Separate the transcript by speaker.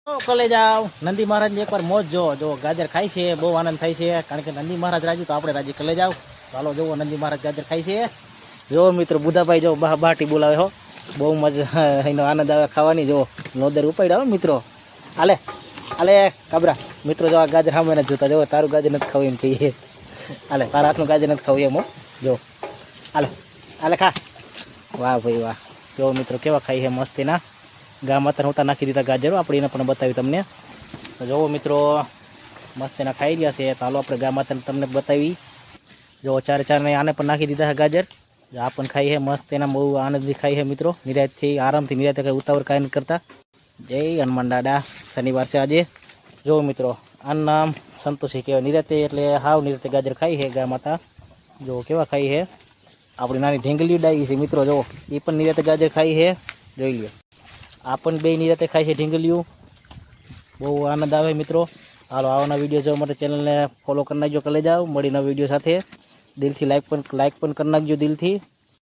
Speaker 1: કલે જાવ નંદી મહારાજ એક વાર મોજ જો જો ગાજર ખાય છે, બહુ આનંદ થાય છે, કારણ કે નંદી મહારાજ રાજી તો આપણે રાજી. કલે જાવ ચાલો જોવો નંદી મહારાજ ગાજર ખાય છે. જો મિત્રો બુધાભાઈ જો બાટી બોલાવે હો, બહુ મજા એનો આનંદ આવે ખાવાની. જો નોદર ઉપાડ્યા હો મિત્રો. હાલે હાલે કાબરા મિત્રો, જો આ ગાજર સામે નથી જોતા. જો તારું ગાજર નથી ખાવું એમ કહીએ. હાલે તારા હાથનું ગાજર નથી ખાવું એમ હો. જો હાલે હાલે ખા. વાહ ભાઈ વાહ. જો મિત્રો કેવા ખાઈ છે મસ્તીના. ગા માતા નહોતા નાખી દીધા ગાજરો, આપણે એને પણ બતાવ્યું તમને. તો જોવો મિત્રો મસ્તીના ખાઈ રહ્યા છે. તો હાલો આપણે ગા માતાને તમને બતાવી. જો ચારને આને પણ નાખી દીધા છે ગાજર. આ પણ ખાઈ છે મસ્ત, એના બહુ આનંદથી ખાઈ છે મિત્રો. નિરાતથી આરામથી, નિરાતે કંઈ ઉતાવળ કાંઈ નથી કરતા. જય હનુમાન દાદા. શનિવાર છે આજે. જો મિત્રો આનું નામ સંતોષી કહેવાય. નિરાતે એટલે હાવ નિરાતે ગાજર ખાઈ છે ગા માતા. જો કેવા ખાઈ છે. આપણી નાની ઢીંગલીઓ ડાઈ છે મિત્રો. જો એ પણ નિરાતે ગાજર ખાઈ છે. જોઈ લ્યો આ પણ બે નિરાતે ખાય છે ઢીંગલીઓ. બહુ આનંદ આવે મિત્રો. હાલો આવાના વિડીયો જોવા માટે ચેનલને ફોલો કરી નાખજો. કલે જાઓ મળી નવા વિડીયો સાથે. દિલથી લાઈક પણ કરી નાખજો દિલથી.